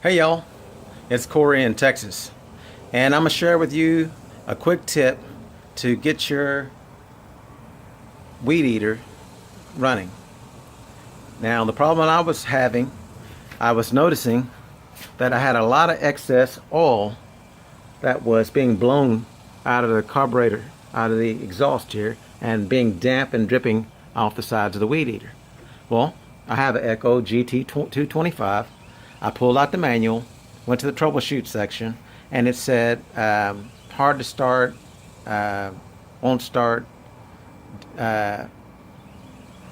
Hey y'all, it's Corey in Texas, and I'm gonna share with you a quick tip to get your weed eater running. Now, the problem I was having, I was noticing that I had a lot of excess oil that was being blown out of the carburetor, out of the exhaust here, and being damp and dripping off the sides of the weed eater. Well, I have an Echo GT225. I pulled out the manual, went to the troubleshoot section, and it said hard to start, won't start, uh,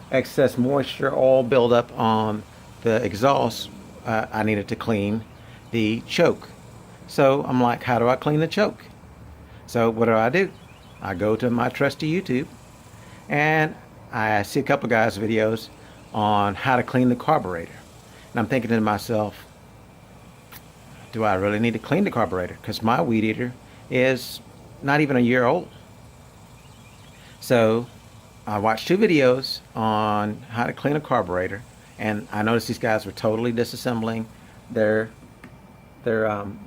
excess moisture, all buildup on the exhaust. I needed to clean the choke. So I'm like, how do I clean the choke? So what do? I go to my trusty YouTube and I see a couple guys' videos on how to clean the carburetor. And I'm thinking to myself, do I really need to clean the carburetor? Because my weed eater is not even a year old. So I watched two videos on how to clean a carburetor, and I noticed these guys were totally disassembling their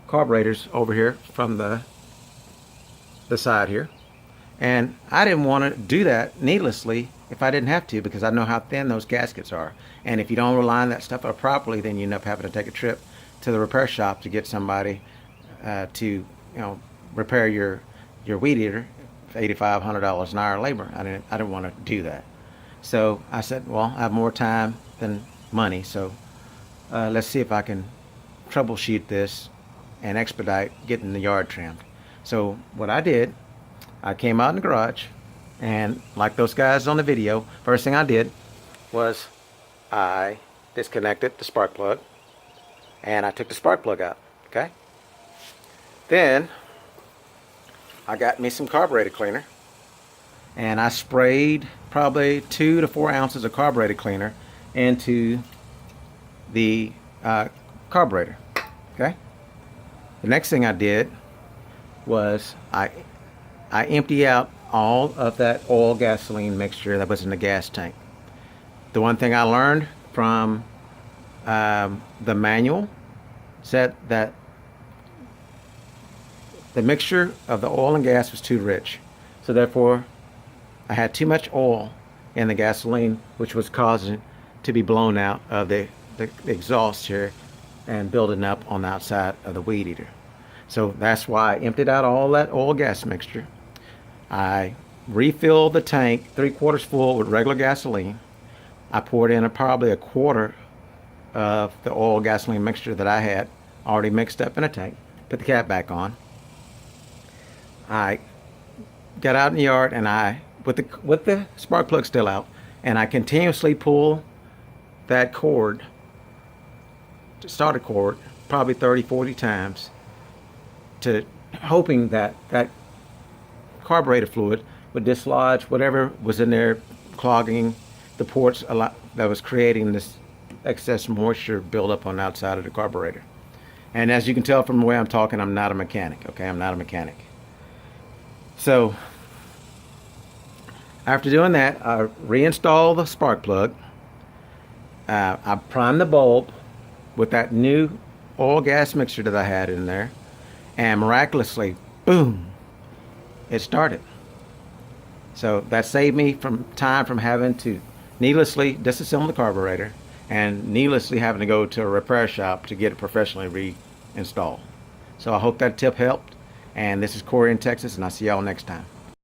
carburetors over here from the side here. And I didn't want to do that needlessly if I didn't have to, because I know how thin those gaskets are. And if you don't align that stuff up properly, then you end up having to take a trip to the repair shop to get somebody to repair your weed eater for $8,500 an hour labor. I didn't want to do that. So I said, well, I have more time than money, so let's see if I can troubleshoot this and expedite getting the yard trimmed. So what I did, I came out in the garage, and like those guys on the video, first thing I did was I disconnected the spark plug, and I took the spark plug out. Okay. Then I got me some carburetor cleaner, and I sprayed probably 2 to 4 ounces of carburetor cleaner into the carburetor. Okay. The next thing I did was I emptied out all of that oil gasoline mixture that was in the gas tank. The one thing I learned from the manual said that the mixture of the oil and gas was too rich, so therefore I had too much oil in the gasoline, which was causing to be blown out of the exhaust here and building up on the outside of the weed eater. So that's why I emptied out all that oil gas mixture. I refilled the tank 3/4 full with regular gasoline. I poured in probably a quarter of the oil gasoline mixture that I had already mixed up in a tank. Put the cap back on. I got out in the yard, and I with the spark plug still out, and I continuously pull that cord, starter cord, probably 30-40 times, to hoping that that carburetor fluid would dislodge whatever was in there clogging the ports a lot, that was creating this excess moisture buildup on the outside of the carburetor. And as you can tell from the way I'm talking, I'm not a mechanic. Okay, I'm not a mechanic. So after doing that, I reinstalled the spark plug. I primed the bulb with that new oil gas mixture that I had in there, and miraculously, boom, it started. So that saved me from time from having to needlessly disassemble the carburetor and needlessly having to go to a repair shop to get it professionally reinstalled. So I hope that tip helped. And this is Corey in Texas, and I'll see y'all next time.